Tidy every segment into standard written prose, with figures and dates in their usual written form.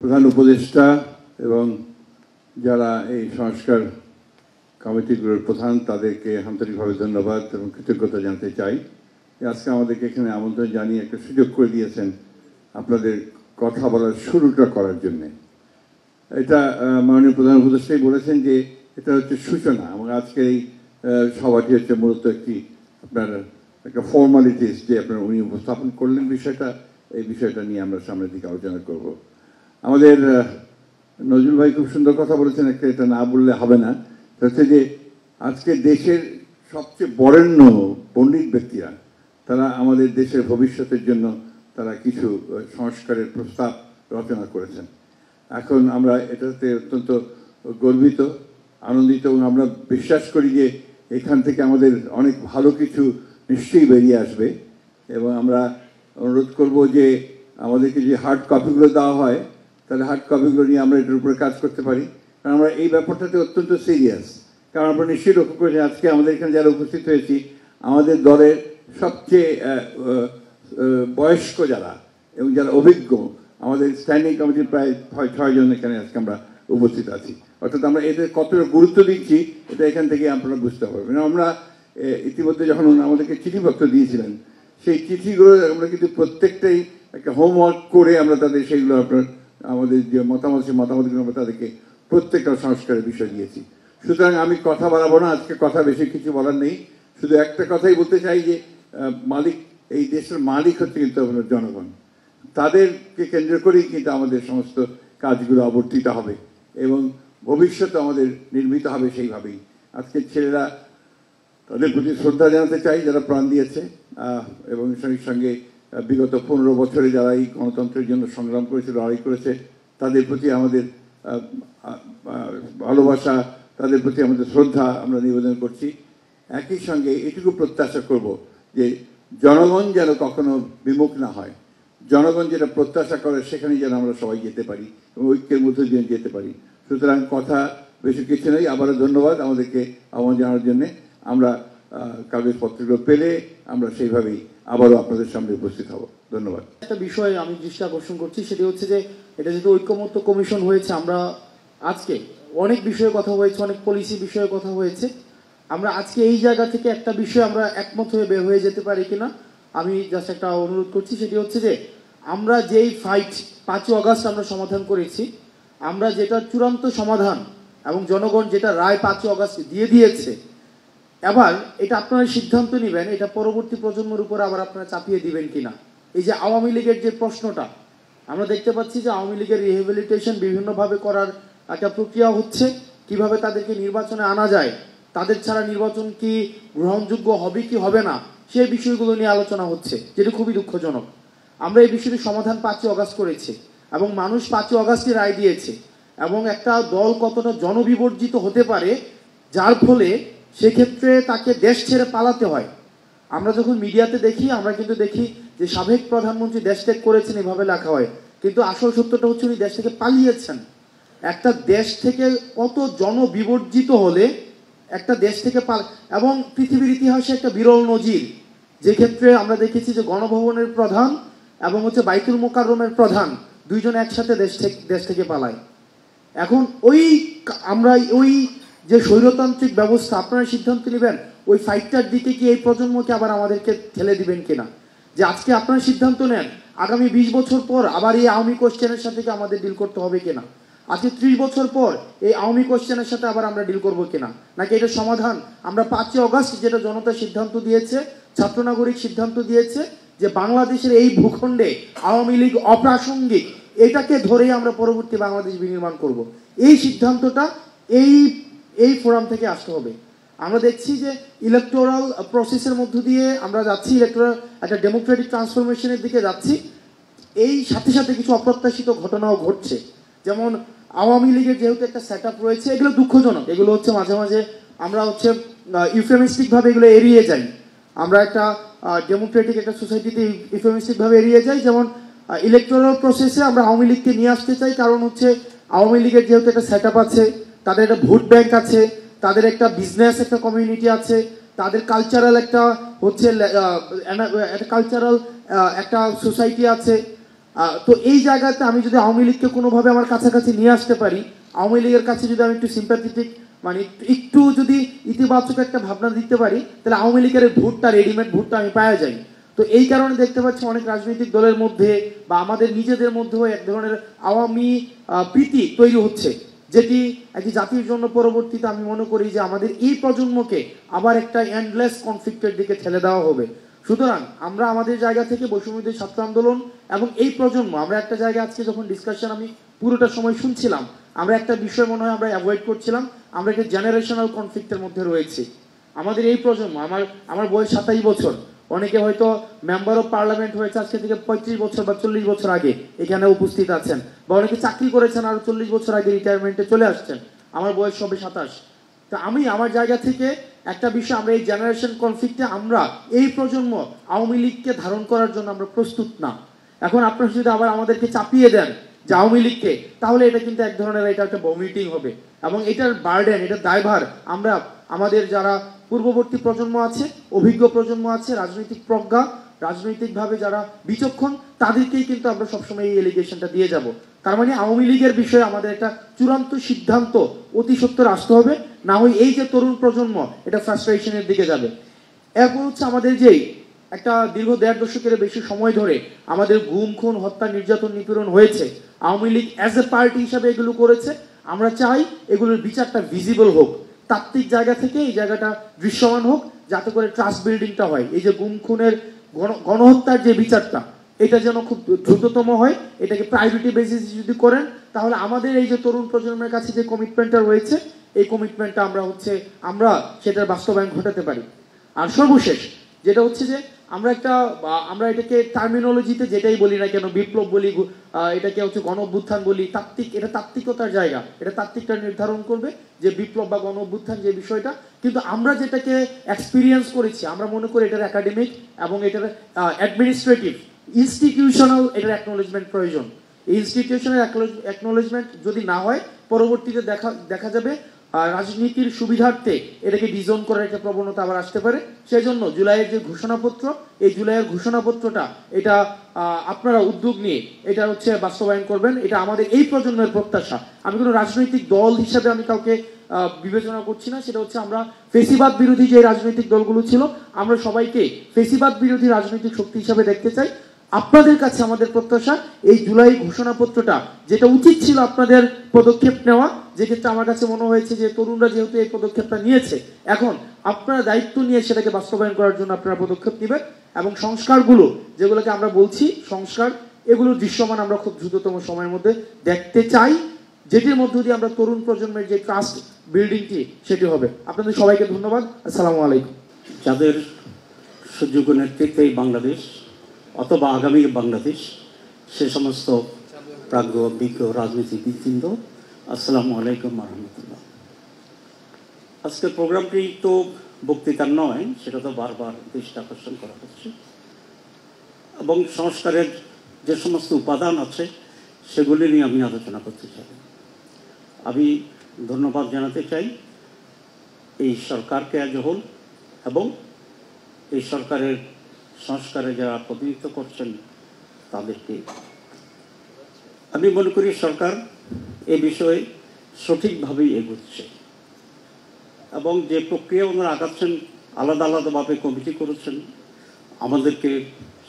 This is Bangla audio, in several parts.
প্রধান উপদেষ্টা এবং যারা এই সংস্কার কমিটিগুলোর প্রধান তাদেরকে আন্তরিকভাবে ধন্যবাদ এবং কৃতজ্ঞতা জানাতে চাই। আজকে আমাদেরকে এখানে আমন্ত্রণ জানিয়ে একটা সুযোগ করে দিয়েছেন আপনাদের কথা বলার শুরুটা করার জন্যে। এটা মাননীয় প্রধান উপদেষ্টাই বলেছেন যে এটা হচ্ছে সূচনা এবং আজকের এই সভাটি হচ্ছে মূলত একটি আপনার একটা ফর্মালিটিস যে আপনার উনি উপস্থাপন করলেন বিষয়টা, এই বিষয়টা নিয়ে আমরা সামনের দিকে আলোচনা করব। আমাদের নজরুল ভাই খুব সুন্দর কথা বলেছেন, একটা এটা না বললে হবে না, হচ্ছে যে আজকে দেশের সবচেয়ে বরেণ্য পণ্ডিত ব্যক্তিরা তারা আমাদের দেশের ভবিষ্যতের জন্য তারা কিছু সংস্কারের প্রস্তাব রচনা করেছেন। এখন আমরা এটাতে অত্যন্ত গর্বিত, আনন্দিত এবং আমরা বিশ্বাস করি যে এখান থেকে আমাদের অনেক ভালো কিছু নিশ্চয়ই বেরিয়ে আসবে। এবং আমরা অনুরোধ করব যে আমাদেরকে যে হার্ড কপিগুলো দেওয়া হয় তাহলে হার্ড কপিগুলো নিয়ে আমরা এটার উপরে কাজ করতে পারি, কারণ আমরা এই ব্যাপারটাতে অত্যন্ত সিরিয়াস। কারণ আমরা নিশ্চয়ই লক্ষ্য করেছি আজকে আমাদের এখানে যারা উপস্থিত হয়েছি আমাদের দলের সবচেয়ে বয়স্ক যারা এবং যারা অভিজ্ঞ আমাদের স্ট্যান্ডিং কমিটির প্রায় 6 জন এখানে আজকে আমরা উপস্থিত আছি। অর্থাৎ আমরা এদের কতটা গুরুত্ব দিচ্ছি এটা এখান থেকে আপনারা বুঝতে পারবেন। আমরা ইতিমধ্যে যখন আমাদেরকে চিঠিপত্র দিয়েছিলেন সেই চিঠিগুলো আমরা কিন্তু প্রত্যেকটাই একটা হোমওয়ার্ক করে আমরা তাদের সেইগুলো আপনার আমাদের যে মতামত সেই মতামতগুলো আমরা তাদেরকে প্রত্যেকটা সংস্কারের বিষয় দিয়েছি। সুতরাং আমি কথা বাড়াবো না, আজকে কথা বেশি কিছু বলার নেই, শুধু একটা কথাই বলতে চাই যে মালিক এই দেশের মালিক হচ্ছে কিন্তু আপনার জনগণ, তাদেরকে কেন্দ্র করেই কিন্তু আমাদের সমস্ত কাজগুলো আবর্তিত হবে এবং ভবিষ্যতে আমাদের নির্মিত হবে সেইভাবেই। আজকে ছেলেরা তাদের প্রতি শ্রদ্ধা জানাতে চাই যারা প্রাণ দিয়েছে এবং সেই সঙ্গে বিগত 15 বছরে যারা এই গণতন্ত্রের জন্য সংগ্রাম করেছে, লড়াই করেছে, তাদের প্রতি আমাদের ভালোবাসা, তাদের প্রতি আমাদের শ্রদ্ধা আমরা নিবেদন করছি। একই সঙ্গে এটুকু প্রত্যাশা করব যে জনগণ যেন কখনো বিমুখ না হয়, জনগণ যেটা প্রত্যাশা করে সেখানে যেন আমরা সবাই যেতে পারি এবং ঐক্যের মধ্যে দিয়ে যেতে পারি। সুতরাং কথা বেশি কিছু নেই, আবারও ধন্যবাদ আমাদেরকে আহ্বান জানানোর জন্যে। আমরা কাগজপত্রগুলো পেলে আমরা সেইভাবেই আবারও আপনাদের সামনে উপস্থিত হব। ধন্যবাদ। একটা বিষয় আমি দৃষ্টি আকর্ষণ করছি, সেটি হচ্ছে যে এটা যেহেতু ঐক্যমত্য কমিশন হয়েছে, আমরা আজকে অনেক বিষয়ে কথা হয়েছে, অনেক পলিসি বিষয়ে কথা হয়েছে, আমরা আজকে এই জায়গা থেকে একটা বিষয় আমরা একমত হয়ে বের হয়ে যেতে পারি কিনা আমি জাস্ট একটা অনুরোধ করছি। সেটি হচ্ছে যে আমরা যেই ফাইট 5ই অগাস্ট আমরা সমাধান করেছি, আমরা যেটা চূড়ান্ত সমাধান এবং জনগণ যেটা রায় 5ই অগাস্ট দিয়ে দিয়েছে, এবার এটা আপনারা সিদ্ধান্ত নেবেন এটা পরবর্তী প্রজন্মের উপর আবার আপনারা চাপিয়ে দিবেন কিনা। এই যে আওয়ামী লীগের যে প্রশ্নটা আমরা দেখতে পাচ্ছি যে আওয়ামী লীগের রিহেবিলিটেশন বিভিন্নভাবে করার একটা প্রক্রিয়া হচ্ছে, কিভাবে তাদেরকে নির্বাচনে আনা যায়, তাদের ছাড়া নির্বাচন কি গ্রহণযোগ্য হবে কি হবে না, সেই বিষয়গুলো নিয়ে আলোচনা হচ্ছে, যেটা খুবই দুঃখজনক। আমরা এই বিষয়টি সমাধান 5ই অগাস্ট করেছি এবং মানুষ 5ই অগাস্টে রায় দিয়েছে এবং একটা দল কতটা জনবিবর্জিত হতে পারে যার ফলে সেক্ষেত্রে তাকে দেশ ছেড়ে পালাতে হয়। আমরা যখন মিডিয়াতে দেখি আমরা কিন্তু দেখি যে সাবেক প্রধানমন্ত্রী দেশ ত্যাগ করেছেন এভাবে লেখা হয়, কিন্তু আসল সত্যটা হচ্ছে উনি দেশ থেকে পালিয়েছেন। একটা দেশ থেকে কত জনবিবর্জিত হলে একটা দেশ থেকে এবং পৃথিবীর ইতিহাসে একটা বিরল নজির, যে ক্ষেত্রে আমরা দেখেছি যে গণভবনের প্রধান এবং হচ্ছে বাইতুল মোকাররমের প্রধান দুইজন একসাথে দেশ থেকে পালায়। এখন আমরা ওই যে স্বৈরতান্ত্রিক ব্যবস্থা আপনারা সিদ্ধান্ত নেবেন ওই ফাইটটার দিকে কি এই প্রজন্মকে আবার আমাদেরকে ঠেলে দিবেন কিনা, যে আজকে আপনারা সিদ্ধান্ত নেন আগামী 20 বছর পর আবার এই আওয়ামী কোশ্চেনের সাথে কি আমাদের ডিল করতে হবে কিনা, আজকে 30 বছর পর এই আওয়ামী কোশ্চেনের সাথে আবার আমরা ডিল করবো কিনা, নাকি এটা সমাধান আমরা 5ই অগাস্ট যেটা জনতা সিদ্ধান্ত দিয়েছে, ছাত্র নাগরিক সিদ্ধান্ত দিয়েছে যে বাংলাদেশের এই ভূখণ্ডে আওয়ামী লীগ অপ্রাসঙ্গিক, এটাকে ধরেই আমরা পরবর্তী বাংলাদেশ বিনির্মাণ করব। এই সিদ্ধান্তটা এই ফোরাম থেকে আসতে হবে। আমরা দেখছি যে ইলেকটোরাল প্রসেসের মধ্য দিয়ে আমরা যাচ্ছি, ইলেকটোরাল একটা ডেমোক্রেটিক ট্রান্সফরমেশনের দিকে যাচ্ছি, এই সাথে সাথে কিছু অপ্রত্যাশিত ঘটনাও ঘটছে। যেমন আওয়ামী লীগের যেহেতু একটা সেট আপ রয়েছে, এগুলো দুঃখজনক, এগুলো হচ্ছে মাঝে মাঝে আমরা হচ্ছে ইউফেমিস্টিকভাবে এগুলো এড়িয়ে যাই, আমরা একটা ডেমোক্রেটিক একটা সোসাইটিতে ইউফেমিস্টিকভাবে এড়িয়ে যাই। যেমন ইলেকটোরাল প্রসেসে আমরা আওয়ামী লীগকে নিয়ে আসতে চাই, কারণ হচ্ছে আওয়ামী লীগের যেহেতু একটা সেট আপ আছে, তাদের একটা ভোট ব্যাংক আছে, তাদের একটা বিজনেস একটা কমিউনিটি আছে, তাদের কালচারাল একটা হচ্ছে কালচারাল একটা সোসাইটি আছে, তো এই জায়গাতে আমি যদি আওয়ামী লীগকে কোনোভাবে আমার কাছাকাছি নিয়ে আসতে পারি, আওয়ামী লীগের কাছে যদি আমি একটু সিম্প্যাথেটিক মানে একটু যদি ইতিবাচক একটা ভাবনা দিতে পারি, তাহলে আওয়ামী লীগের ভোটটা রেডিমেড ভোটটা আমি পাওয়া যাই। তো এই কারণে দেখতে পাচ্ছি অনেক রাজনৈতিক দলের মধ্যে বা আমাদের নিজেদের মধ্যেও এক ধরনের আওয়ামী প্রীতি তৈরি হচ্ছে, যেটি একটি জাতির জন্য পরবর্তীতে আমি মনে করি যে আমাদের এই প্রজন্মকে আবার একটা এন্ডলেস কনফ্লিক্টের দিকে ঠেলে দেওয়া হবে। সুতরাং আমরা আমাদের জায়গা থেকে বৈষম্যবিরোধী ছাত্র আন্দোলন এবং এই প্রজন্ম, আমরা একটা জায়গায় আজকে যখন ডিসকাশন আমি পুরোটা সময় শুনছিলাম, আমরা একটা বিষয় মনে হয় আমরা অ্যাভয়েড করছিলাম, আমরা একটা জেনারেশনাল কনফ্লিক্টের মধ্যে রয়েছি। আমাদের এই প্রজন্ম, আমার বয়স 27 বছর, অনেকে হয়তো মেম্বার অফ পার্লামেন্ট হয়েছে আজকে থেকে 35 বছর বা 40 বছর আগে এখানে উপস্থিত আছেন, বা অনেকে চাকরি করেছেন আরো 40 বছর আগে রিটায়ারমেন্টে চলে আসছেন। আমার বয়স সবে 27। তো আমি আমার জায়গা থেকে একটা বিষয়, আমরা এই জেনারেশন কনফ্লিক্টে আমরা এই প্রজন্ম আওয়ামী লীগকে ধারণ করার জন্য আমরা প্রস্তুত না। এখন আপনারা যদি আবার আমাদেরকে চাপিয়ে দেন যে আওয়ামী লীগকে, তাহলে এটা কিন্তু এক ধরনের এটা একটা ভমিটিং হবে, এবং এটার বার্ডেন, এটার দায়ভার আমরা আমাদের যারা পূর্ববর্তী প্রজন্ম আছে, অভিজ্ঞ প্রজন্ম আছে, রাজনৈতিক প্রজ্ঞা, রাজনৈতিকভাবে যারা বিচক্ষণ, তাদেরকেই কিন্তু আমরা সবসময় এই এলিগেশনটা দিয়ে যাব। তার মানে আওয়ামী লীগের বিষয়ে আমাদের একটা চূড়ান্ত সিদ্ধান্ত অতি সত্বর আসতে হবে, না হয় এই যে তরুণ প্রজন্ম এটা ফ্রাস্ট্রেশনের দিকে যাবে। এরপর হচ্ছে আমাদের যেই একটা দীর্ঘ 1.5 দশকের বেশি সময় ধরে আমাদের গুম খুন হত্যা নির্যাতন নিপীড়ন হয়েছে, Awami League as a party হিসাবে এগুলো করেছে। আমরা চাই এগুলোর বিচারটা ভিজিবল হোক, তাত্ত্বিক জায়গা থেকে এই জায়গাটা দৃশ্যমান হোক, যাতে করে ট্রাস্ট বিল্ডিংটা হয়। এই যে গুম খুনের গণহত্যার যে বিচারটা, এটা যেন খুব দ্রুততম হয়। এটাকে প্রায়োরিটি বেসিস যদি করেন, তাহলে আমাদের এই যে তরুণ প্রজন্মের কাছে যে কমিটমেন্টটা রয়েছে, এই কমিটমেন্টটা আমরা সেটার বাস্তবায়ন ঘটাতে পারি। আর সর্বশেষ যেটা হচ্ছে যে আমরা এটাকে টার্মিনোলজিতে যেটাই বলি না কেন, বিপ্লব বলি, এটাকে হচ্ছে গণ অভ্যুত্থান বলি, এটা তাত্ত্বিকতার জায়গা, এটা তাত্ত্বিকটা নির্ধারণ করবে যে বিপ্লব বা গণ অভ্যুত্থান যে বিষয়টা। কিন্তু আমরা যেটাকে এক্সপিরিয়েন্স করেছি, আমরা মনে করি এটার একাডেমিক এবং এটার অ্যাডমিনিস্ট্রেটিভ ইনস্টিটিউশনাল এটার অ্যাকনোলেজমেন্ট প্রয়োজন। এই ইনস্টিটিউশনাল অ্যাকনোলেজমেন্ট যদি না হয়, পরবর্তীতে দেখা যাবে রাজনীতির সুবিধার্থে এটাকে ডিজোন করার একটা প্রবণতা আবার আসতে পারে। সেই জন্য জুলাইয়ের যে ঘোষণাপত্র, এই জুলাইয়ের ঘোষণাপত্রটা এটা আপনারা উদ্যোগ নিয়ে এটা হচ্ছে বাস্তবায়ন করবেন, এটা আমাদের এই প্রজন্মের প্রত্যাশা। আমি কোনো রাজনৈতিক দল হিসাবে আমি কাউকে বিবেচনা করছি না, সেটা হচ্ছে আমরা ফেসিবাদ বিরোধী যে রাজনৈতিক দলগুলো ছিল, আমরা সবাইকে ফেসিবাদ বিরোধী রাজনৈতিক শক্তি হিসাবে দেখতে চাই। আপনাদের কাছে আমাদের প্রত্যাশা, এই জুলাই ঘোষণাপত্রটা যেটা উচিত ছিল আপনাদের পদক্ষেপ নেওয়া, যে ক্ষেত্রে আমার কাছে মনে হয়েছে যে তরুণরা যেহেতু এই পদক্ষেপটা নিয়েছে, এখন আপনারা দায়িত্ব নিয়ে সেটাকে বাস্তবায়ন করার জন্য আপনারা পদক্ষেপ নেবেন, এবং সংস্কারগুলো যেগুলোকে আমরা বলছি সংস্কার, এগুলো দৃশ্যমান আমরা খুব দ্রুততম সময়ের মধ্যে দেখতে চাই, যেটির মধ্য দিয়ে আমরা তরুণ প্রজন্মের যে ট্রাস্ট বিল্ডিংটি সেটি হবে। আপনাদের সবাইকে ধন্যবাদ। আসসালামু আলাইকুম। যাদের সুযোগ্য নেতৃত্বে এই বাংলাদেশ অথবা আগামী বাংলাদেশ, সে সমস্ত প্রাজ্ঞ বিজ্ঞ রাজনীতিবিদবৃন্দ, আসসালামু আলাইকুম রহমতুল্লাহ। আজকের প্রোগ্রামটি তো বক্তৃতার নয়, সেটা তো বারবার দৃষ্টি আকর্ষণ করা হচ্ছে, এবং সংস্কারের যে সমস্ত উপাদান আছে সেগুলি নিয়ে আমি আলোচনা করতে চাই। আমি ধন্যবাদ জানাতে চাই এই সরকারকে আজ হল, এবং এই সরকারের সংস্কারে যারা প্রতিনিধিত্ব করছেন তাদেরকে। আমি মনে করি সরকার এ বিষয়ে সঠিকভাবেই এগোচ্ছে, এবং যে প্রক্রিয়া ওনারা আগাচ্ছেন, আলাদা আলাদাভাবে কমিটি করেছেন, আমাদেরকে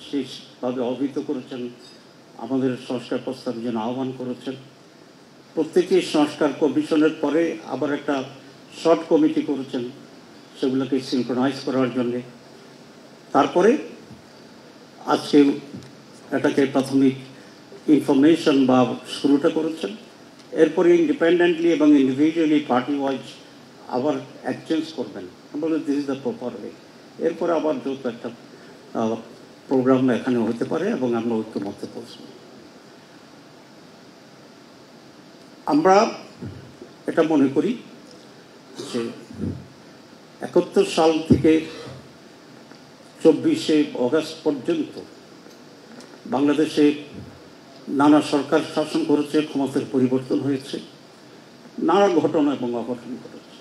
সেইভাবে অবহিত করেছেন, আমাদের সংস্কার প্রস্তাবের জন্য আহ্বান করেছেন। প্রত্যেকটি সংস্কার কমিশনের পরে আবার একটা শর্ট কমিটি করেছেন সেগুলোকে সিনক্রোনাইজ করার জন্যে। তারপরে আজকে এটাকে প্রাথমিক ইনফরমেশন বা শুরুটা করেছেন, এরপরে ইন্ডিপেন্ডেন্টলি এবং ইন্ডিভিজুয়ালি পার্টি ওয়াইজ আবার এক্সচেঞ্জ করবেন, বলে this is the proper way. এরপরে আবার যত একটা প্রোগ্রাম এখানে হতে পারে এবং আমরা ঐক্যমত্যে পৌঁছব। আমরা এটা মনে করি যে 71 সাল থেকে 24শে অগাস্ট পর্যন্ত বাংলাদেশে নানা সরকার শাসন করেছে, ক্ষমতার পরিবর্তন হয়েছে, নানা ঘটনা এবং অঘটন ঘটেছে,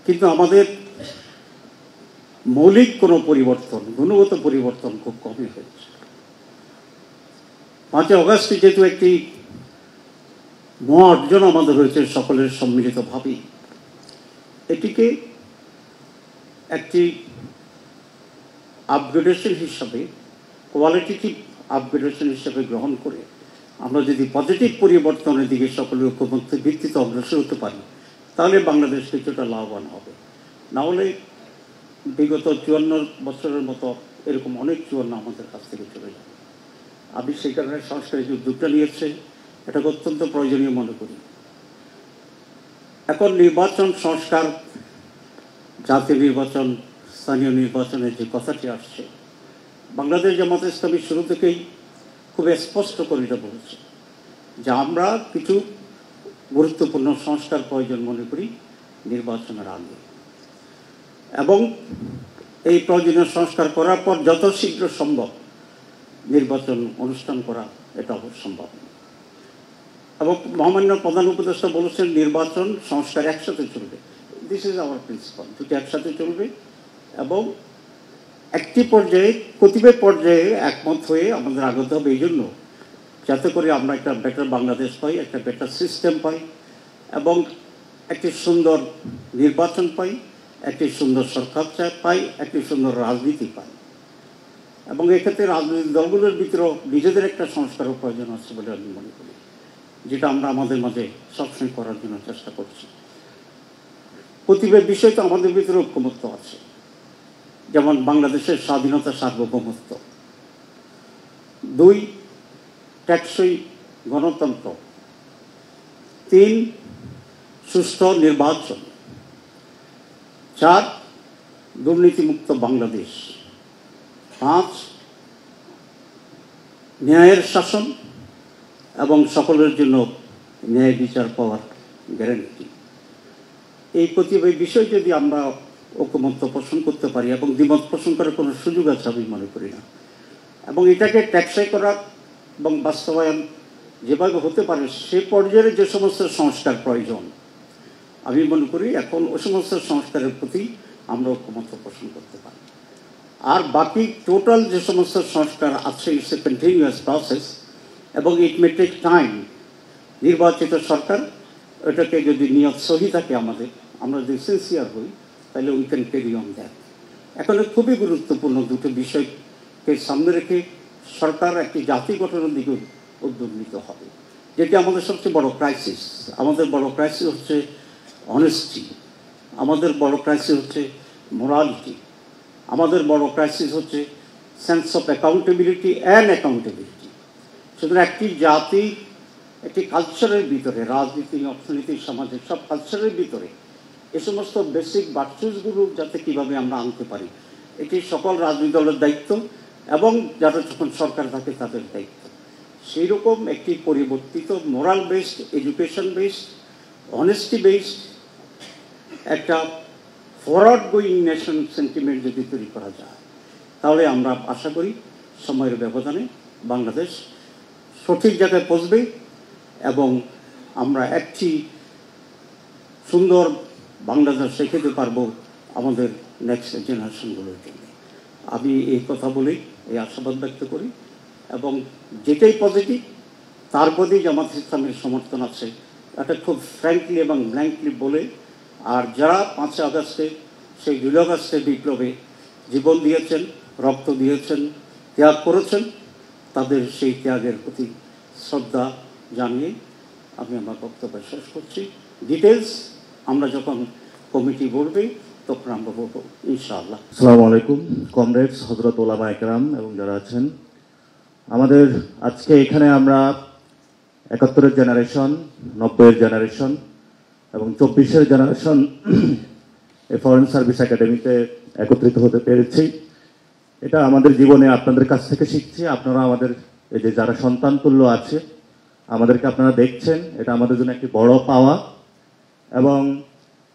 কিন্তু আমাদের মৌলিক কোনো পরিবর্তন, গুণগত পরিবর্তন খুব কমই হয়েছে। 5 অগস্টে যেহেতু একটি মহা অর্জন আমাদের হয়েছে সকলের সম্মিলিতভাবেই, এটিকে একটি আপগ্রেডেশন হিসাবে, কোয়ালিটেটিভ আপগ্রেডেশন হিসাবে গ্রহণ করে আমরা যদি পজিটিভ পরিবর্তনের দিকে সকলের ঐক্যমত্যের ভিত্তিতে অগ্রসর হতে পারি, তাহলে বাংলাদেশ কিছুটা লাভবান হবে। না হলে বিগত 54 বছরের মতো এরকম অনেক 54 আমাদের কাছ থেকে চলে যাবে। আমি সেই কারণে সংস্কারের যে উদ্যোগটা নিয়েছে এটাকে অত্যন্ত প্রয়োজনীয় মনে করি। এখন নির্বাচন সংস্কার, জাতীয় নির্বাচন, স্থানীয় নির্বাচনের যে কথাটি আসছে, বাংলাদেশ জামাত ইসলামী শুরু থেকেই খুব স্পষ্ট করে এটা বলেছে যে আমরা কিছু গুরুত্বপূর্ণ সংস্কার প্রয়োজন মনে করি নির্বাচনের আগে, এবং এই প্রয়োজনীয় সংস্কার করার পর যত শীঘ্র সম্ভব নির্বাচন অনুষ্ঠান করা এটা অবশ্যম্ভব। এবং মহামান্য প্রধান উপদেষ্টা বলেছেন নির্বাচন সংস্কার একসাথে চলবে। দিস ইজ আওয়ার প্রিন্সিপাল, দুটি একসাথে চলবে এবং একটি পর্যায়ে, কতিপয় পর্যায়ে একমত হয়ে আমাদের আগতে হবে, এই জন্য যাতে করে আমরা একটা বেটার বাংলাদেশ পাই, একটা বেটার সিস্টেম পাই এবং একটি সুন্দর নির্বাচন পাই, একটি সুন্দর সরকার পাই, একটি সুন্দর রাজনীতি পাই। এবং এক্ষেত্রে রাজনৈতিক দলগুলোর ভিতরেও নিজেদের একটা সংস্কারও প্রয়োজন আছে বলে আমি মনে করি, যেটা আমরা আমাদের মাঝে সবসময় করার জন্য চেষ্টা করছি। প্রতিটি বিষয় তো আমাদের ভিতরে ঐক্যমত্য আছে, যেমন বাংলাদেশের স্বাধীনতা, সার্বভৌমত্ব; 2, টেকসই গণতন্ত্র; 3, সুষ্ঠু নির্বাচন; 4, দুর্নীতিমুক্ত বাংলাদেশ; 5, ন্যায়ের শাসন এবং সকলের জন্য ন্যায় বিচার পাওয়ার গ্যারান্টি। এই প্রতিটি বিষয় যদি আমরা ঐকমত্য পোষণ করতে পারি, এবং দ্বিমত পোষণ করার কোনো সুযোগ আছে আমি মনে করি না, এবং এটাকে টেকসই করা এবং বাস্তবায়ন যেভাবে হতে পারে সে পর্যায়ে যে সমস্ত সংস্কার প্রয়োজন, আমি মনে করি এখন ওই সমস্ত সংস্কারের প্রতি আমরা ঐকমত্য পোষণ করতে পারি। আর বাকি টোটাল যে সমস্ত সংস্কার আছে, ইটস এ কন্টিনিউয়াস প্রসেস এবং ইট মে টেক টাইম। নির্বাচিত সরকার, এটাকে যদি নিয়ত সহি থাকে আমাদের, আমরা যদি সিনসিয়ার হই, তাহলে we can carry on that. এখন খুবই গুরুত্বপূর্ণ দুটো বিষয়কে সামনে রেখে সরকার একটি জাতি গঠনের দিকে উদ্যোগ নিতে হবে, যেটি আমাদের সবচেয়ে বড় ক্রাইসিস। আমাদের বড় ক্রাইসিস হচ্ছে অনেস্টি, আমাদের বড় ক্রাইসিস হচ্ছে মোরালিটি, আমাদের বড় ক্রাইসিস হচ্ছে sense of accountability and accountability. সুতরাং একটি জাতি, একটি কালচারের ভিতরে, রাজনীতি, অর্থনীতি, সামাজিক সব কালচারের ভিতরে এ সমস্ত বেসিক ভার্চুসগুলো যাতে কীভাবে আমরা আনতে পারি, এটি সকল রাজনৈতিক দলের দায়িত্ব এবং যারা যখন সরকার থাকে তাদের দায়িত্ব। সেই রকম একটি পরিবর্তিত moral based, education based, honesty based একটা ফরওয়ার্ড গোয়িং নেশন সেন্টিমেন্ট যদি তৈরি করা যায়, তাহলে আমরা আশা করি সময়ের ব্যবধানে বাংলাদেশ সঠিক জায়গায় পৌঁছবে এবং আমরা একটি সুন্দর বাংলাদেশ রেখে পারবো আমাদের নেক্সট জেনারেশনগুলোর জন্য। আমি এই কথা বলেই এই আশাবাদ ব্যক্ত করি এবং যেটাই পজিটিভ তার প্রতি জামাত ইসলামের সমর্থন আছে, এটা খুব ফ্র্যাঙ্কলি এবং ব্ল্যাঙ্কলি বলে। আর যারা 5 আগস্টে, সেই 2 আগস্টে বিপ্লবে জীবন দিয়েছেন, রক্ত দিয়েছেন, ত্যাগ করেছেন, তাদের সেই ত্যাগের প্রতি শ্রদ্ধা জানিয়ে আমি আমার বক্তব্য শেষ করছি। ডিটেলস আমরা যখন কমিটি বলবে তখন আমরা বলবো ইনশাআল্লাহ। আসসালামু আলাইকুম কমরেডস, হযরত ওলামা একরাম এবং যারা আছেন আমাদের আজকে এখানে, আমরা 71-এর জেনারেশন, 90-এর জেনারেশন এবং 24-এর জেনারেশন এই ফরেন সার্ভিস একাডেমিতে একত্রিত হতে পেরেছি। এটা আমাদের জীবনে আপনাদের কাছ থেকে শিখছি। আপনারা আমাদের এই যে যারা সন্তান তুল্য আছে, আমাদেরকে আপনারা দেখছেন, এটা আমাদের জন্য একটি বড় পাওয়া। এবং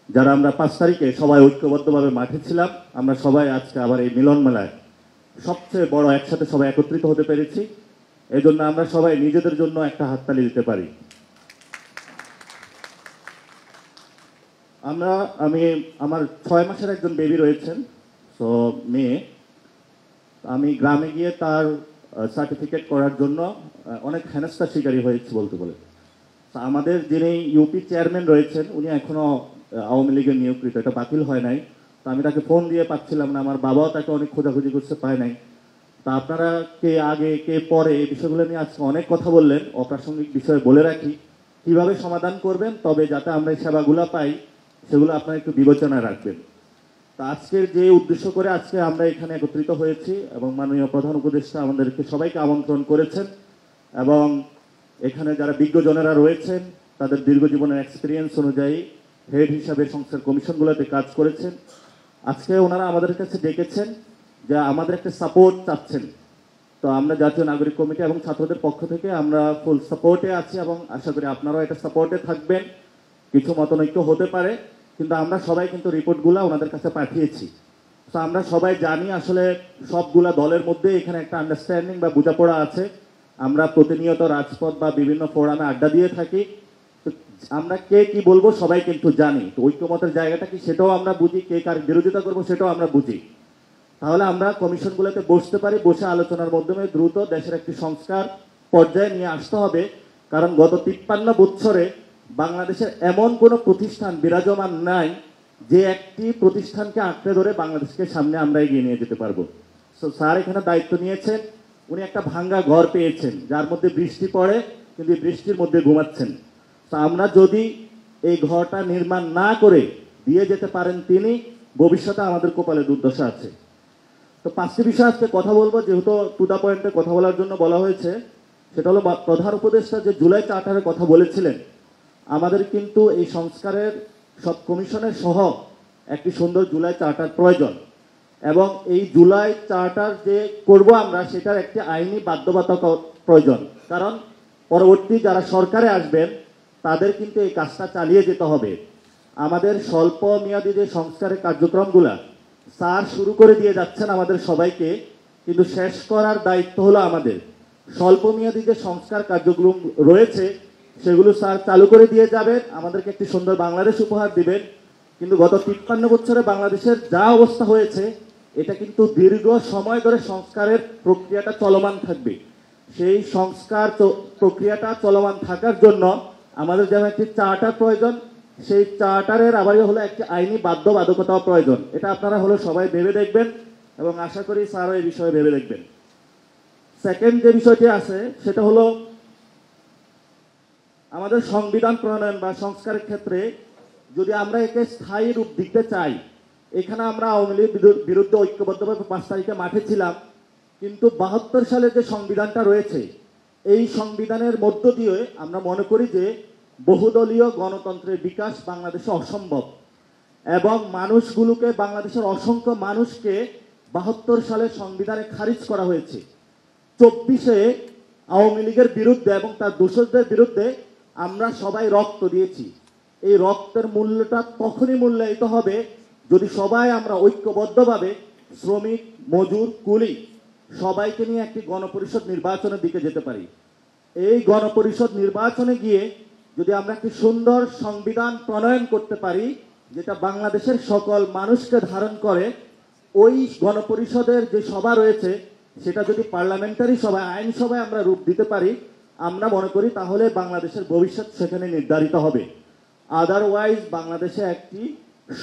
যারা আমরা 5 তারিখে সবাই ঐক্যবদ্ধভাবে মাঠে ছিলাম, আমরা সবাই আজকে আবার এই মিলন মেলায় সবচেয়ে বড় একসাথে সবাই একত্রিত হতে পেরেছি। এই জন্য আমরা সবাই নিজেদের জন্য একটা হাততালি দিতে পারি। আমার 6 মাসের একজন বেবি রয়েছেন, তো মেয়ে। আমি গ্রামে গিয়ে তার সার্টিফিকেট করার জন্য অনেক হেনস্থার শিকারী হয়েছে বলতে বলে। তা আমাদের যিনি ইউপি চেয়ারম্যান রয়েছেন উনি এখনও আওয়ামী লীগের নিয়োগকৃত, এটা বাতিল হয় নাই। তো আমি তাকে ফোন দিয়ে পাচ্ছিলাম না, আমার বাবাও তাকে অনেক খোঁজাখুঁজি করতে পায় নাই। তা আপনারা কে আগে কে পরে এই বিষয়গুলো নিয়ে আজকে অনেক কথা বললেন, অপ্রাসঙ্গিক বিষয় বলে রাখি কিভাবে সমাধান করবেন, তবে যাতে আমরা এই সেবাগুলো পাই সেগুলো আপনারা একটু বিবেচনায় রাখবেন। তা আজকের যে উদ্দেশ্য করে আজকে আমরা এখানে একত্রিত হয়েছি এবং মাননীয় প্রধান উপদেষ্টা আমাদেরকে সবাইকে আমন্ত্রণ করেছেন এবং এখানে যারা বিজ্ঞজনেরা রয়েছেন তাদের দীর্ঘ জীবনের এক্সপিরিয়েন্স অনুযায়ী হেড হিসাবে সংস্কার কমিশনগুলোতে কাজ করেছেন। আজকে ওনারা আমাদের কাছে ডেকেছেন যে আমাদের একটা সাপোর্ট চাচ্ছেন। তো আমরা জাতীয় নাগরিক কমিটি এবং ছাত্রদের পক্ষ থেকে আমরা ফুল সাপোর্টে আছি এবং আশা করি আপনারাও এটা সাপোর্টে থাকবেন। কিছু মতনৈক্য হতে পারে, কিন্তু আমরা সবাই কিন্তু রিপোর্টগুলো ওনাদের কাছে পাঠিয়েছি। তো আমরা সবাই জানি আসলে সবগুলা দলের মধ্যে এখানে একটা আন্ডারস্ট্যান্ডিং বা বোঝাপড়া আছে। আমরা প্রতিনিয়ত রাজপথ বা বিভিন্ন ফোরামে আড্ডা দিয়ে থাকি। তো আমরা কে কি বলবো সবাই কিন্তু জানি। তো ঐক্যমতের জায়গাটা কি সেটাও আমরা বুঝি, কে কার বিরোধিতা করবো সেটাও আমরা বুঝি। তাহলে আমরা কমিশনগুলোতে বসতে পারি, বসে আলোচনার মাধ্যমে দ্রুত দেশের একটি সংস্কার পর্যায়ে নিয়ে আসতে হবে। কারণ গত 53 বছরে বাংলাদেশের এমন কোনো প্রতিষ্ঠান বিরাজমান নাই যে একটি প্রতিষ্ঠানকে আঁকড়ে ধরে বাংলাদেশকে সামনে আমরা এগিয়ে নিয়ে যেতে পারবো। তো স্যার এখানে দায়িত্ব নিয়েছেন, উনি একটা ভাঙ্গা ঘর পেয়েছেন যার মধ্যে বৃষ্টি পড়ে, কিন্তু এই বৃষ্টির মধ্যে ঘুমাচ্ছেন। তো আমরা যদি এই ঘরটা নির্মাণ না করে দিয়ে যেতে পারেন তিনি, ভবিষ্যতে আমাদের কপালে দুর্দশা আছে। তো 5টি বিষয় আজকে কথা বলবো, যেহেতু টু দা পয়েন্টে কথা বলার জন্য বলা হয়েছে। সেটা হলো প্রধান উপদেষ্টা যে জুলাই চার্টারের কথা বলেছিলেন, আমাদের কিন্তু এই সংস্কারের সব কমিশনের সহ একটি সুন্দর জুলাই চার্টার প্রয়োজন এবং এই জুলাই চার্টার যে করব আমরা সেটার একটি আইনি বাধ্যবাধকতা প্রয়োজন। কারণ পরবর্তী যারা সরকারে আসবেন তাদের কিন্তু এই কাজটা চালিয়ে যেতে হবে। আমাদের স্বল্প মেয়াদী যে সংস্কারের কার্যক্রমগুলা স্যার শুরু করে দিয়ে যাচ্ছেন আমাদের সবাইকে, কিন্তু শেষ করার দায়িত্ব হলো আমাদের। স্বল্প মেয়াদী যে সংস্কার কার্যক্রম রয়েছে সেগুলো স্যার চালু করে দিয়ে যাবেন, আমাদেরকে একটি সুন্দর বাংলাদেশ উপহার দিবেন। কিন্তু গত 53 বছরে বাংলাদেশের যা অবস্থা হয়েছে এটা কিন্তু দীর্ঘ সময় ধরে সংস্কারের প্রক্রিয়াটা চলমান থাকবে। সেই সংস্কার প্রক্রিয়াটা চলমান থাকার জন্য আমাদের যেমন একটি চার্টার প্রয়োজন, সেই চার্টারের আবারই হলো একটি আইনি বাধ্যবাধকতাও প্রয়োজন। এটা আপনারা হলো সবাই ভেবে দেখবেন এবং আশা করি স্যারও এই বিষয়ে ভেবে দেখবেন। সেকেন্ড যে বিষয়টি আছে সেটা হলো আমাদের সংবিধান প্রণয়ন বা সংস্কারের ক্ষেত্রে যদি আমরা একে স্থায়ী রূপ দিতে চাই, এখানে আমরা আওয়ামী লীগের বিরুদ্ধে ঐক্যবদ্ধভাবে 5 তারিখে মাঠে ছিলাম, কিন্তু 72 সালে যে সংবিধানটা রয়েছে এই সংবিধানের মধ্য দিয়ে আমরা মনে করি যে বহুদলীয় গণতন্ত্রের বিকাশ বাংলাদেশে অসম্ভব এবং মানুষগুলোকে, বাংলাদেশের অসংখ্য মানুষকে 72 সালে সংবিধানে খারিজ করা হয়েছে। 24-এ আওয়ামী লীগের বিরুদ্ধে এবং তার দোষরদের বিরুদ্ধে আমরা সবাই রক্ত দিয়েছি। এই রক্তের মূল্যটা তখনই মূল্যায়িত হবে যদি সবাই আমরা ঐক্যবদ্ধভাবে শ্রমিক, মজুর, কুলি সবাইকে নিয়ে একটি গণপরিষদ নির্বাচনের দিকে যেতে পারি। এই গণপরিষদ নির্বাচনে গিয়ে যদি আমরা একটি সুন্দর সংবিধান প্রণয়ন করতে পারি যেটা বাংলাদেশের সকল মানুষকে ধারণ করে, ওই গণপরিষদের যে সভা রয়েছে সেটা যদি পার্লামেন্টারি সভায়, আইন সভায় আমরা রূপ দিতে পারি, আমরা মনে করি তাহলে বাংলাদেশের ভবিষ্যৎ সেখানে নির্ধারিত হবে। আদারওয়াইজ বাংলাদেশে একটি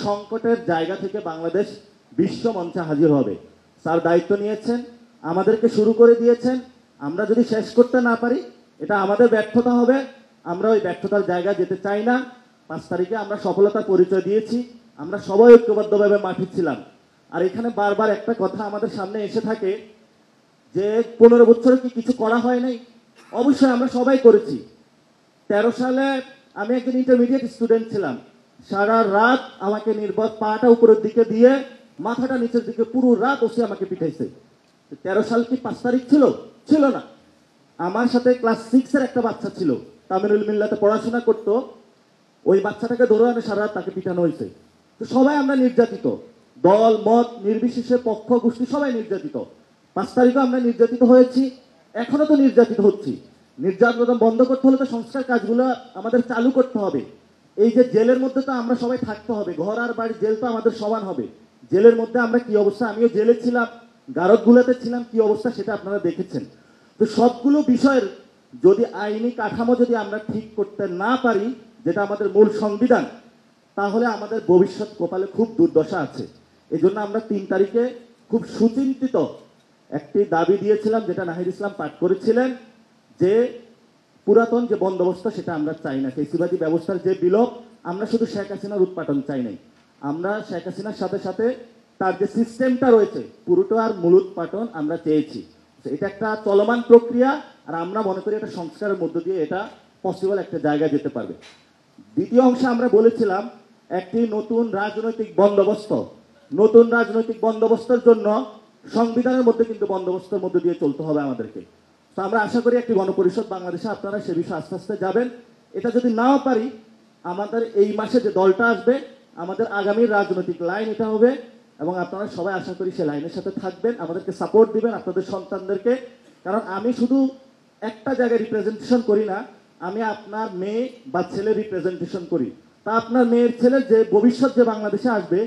সংকটের জায়গা থেকে বাংলাদেশ বিশ্ব মঞ্চে হাজির হবে। স্যার দায়িত্ব নিয়েছেন, আমাদেরকে শুরু করে দিয়েছেন, আমরা যদি শেষ করতে না পারি এটা আমাদের ব্যর্থতা হবে। আমরা ওই ব্যর্থতার জায়গায় যেতে চাই না। 5 তারিখে আমরা সফলতার পরিচয় দিয়েছি, আমরা সবাই ঐক্যবদ্ধভাবে মাঠে ছিলাম। আর এখানে বারবার একটা কথা আমাদের সামনে এসে থাকে যে 15 বছরে কি কিছু করা হয় নাই? অবশ্যই আমরা সবাই করেছি। 13 সালে আমি একজন ইন্টারমিডিয়েট স্টুডেন্ট ছিলাম, সারা রাত আমাকে নির্বাক পাটা উপরের দিকে দিয়ে মাথাটা নিচের দিকে পুরো রাত ওসি আমাকে পিঠাইছে। 13 সাল কি 5 তারিখ ছিল? ছিল না। আমার সাথে ক্লাস 6-এর একটা বাচ্চা ছিল, তামিলুল মিল্লাতে পড়াশোনা করতো, ওই বাচ্চাটাকে ধরে আনে সারা রাত তাকে পিটানো হয়েছে। তো সবাই আমরা নির্যাতিত, দল মত নির্বিশেষে, পক্ষ গোষ্ঠী সবাই নির্যাতিত। 5 তারিখও আমরা নির্যাতিত হয়েছি, এখনো তো নির্যাতিত হচ্ছি। নির্যাতন বন্ধ করতে হলে তো সংস্কার কাজগুলো আমাদের চালু করতে হবে। এই যে জেলের মধ্যে তো আমরা সবাই থাকতে হবে, ঘর আর বাড়ি জেল তো আমাদের সমান হবে। জেলের মধ্যে আমরা কি অবস্থা, আমিও জেলে ছিলাম, গারদগুলোতে ছিলাম, কি অবস্থা সেটা আপনারা দেখেছেন। তো সবগুলো বিষয়ের যদি আইনি কাঠামো যদি আমরা ঠিক করতে না পারি, যেটা আমাদের মূল সংবিধান, তাহলে আমাদের ভবিষ্যৎ কপালে খুব দুর্দশা আছে। এই জন্য আমরা 3 তারিখে খুব সুচিন্তিত একটি দাবি দিয়েছিলাম, যেটা নাহিদ ইসলাম পাঠ করেছিলেন, যে পুরাতন যে বন্দোবস্ত সেটা আমরা চাই না, ফেসিবাদী ব্যবস্থার যে বিলোপ, আমরা শুধু শেখ হাসিনার উৎপাটন চাই নাই, আমরা শেখ হাসিনার সাথে সাথে তার যে সিস্টেমটা রয়েছে পুরোটার মূল উৎপাটন আমরা চেয়েছি। এটা একটা চলমান প্রক্রিয়া, আর আমরা মনে করি এটা সংস্কারের মধ্য দিয়ে এটা পসিবল একটা জায়গায় যেতে পারবে। দ্বিতীয় অংশে আমরা বলেছিলাম একটি নতুন রাজনৈতিক বন্দোবস্ত, নতুন রাজনৈতিক বন্দোবস্তের জন্য সংবিধানের মধ্যে কিন্তু বন্দোবস্তের মধ্যে দিয়ে চলতে হবে আমাদেরকে। তো আমরা আশা করি একটি গণপরিষদ বাংলাদেশে আপনারা সে বিষয়ে আস্তে আস্তে যাবেন। এটা যদি নাও পারি, আমাদের এই মাসে যে দলটা আসবে, আমাদের আগামীর রাজনৈতিক লাইন এটা হবে, এবং আপনারা সবাই আশা করি সে লাইনের সাথে থাকবেন, আমাদেরকে সাপোর্ট দিবেন, আপনাদের সন্তানদেরকে। কারণ আমি শুধু একটা জায়গায় রিপ্রেজেন্টেশন করি না, আমি আপনার মেয়ে বা ছেলে রিপ্রেজেন্টেশন করি। তা আপনার মেয়ের ছেলের যে ভবিষ্যৎ যে বাংলাদেশে আসবে,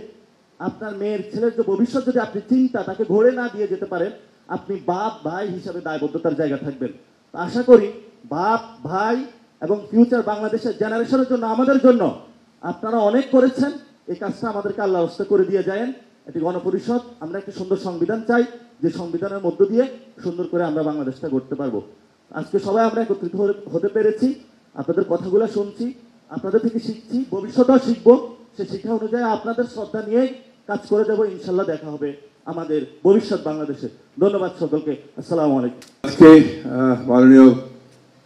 আপনার মেয়ের ছেলের যে ভবিষ্যৎ যদি আপনি চিন্তা তাকে ঘোরে না দিয়ে যেতে পারেন, আপনি বাপ ভাই হিসাবে দায়বদ্ধতার জায়গা থাকবেন। আশা করি বাপ ভাই এবং ফিউচার বাংলাদেশের জেনারেশনের জন্য, আমাদের জন্য আপনারা অনেক করেছেন, এই কাজটা আমাদেরকে আল্লাহ হস্তে করে দিয়ে যায়। একটি গণপরিষদ, আমরা একটি সুন্দর সংবিধান চাই, যে সংবিধানের মধ্য দিয়ে সুন্দর করে আমরা বাংলাদেশটা গড়তে পারবো। আজকে সবাই আমরা একত্রিত হতে পেরেছি, আপনাদের কথাগুলো শুনছি, আপনাদের থেকে শিখছি, ভবিষ্যতেও শিখবো। সে শিক্ষা অনুযায়ী আপনাদের শ্রদ্ধা নিয়ে কাজ করে দেবো। ইনশাল্লাহ দেখা হবে আমাদের ভবিষ্যৎ বাংলাদেশে। ধন্যবাদ সকলকে। আসসালামু আলাইকুম। আজকে মাননীয়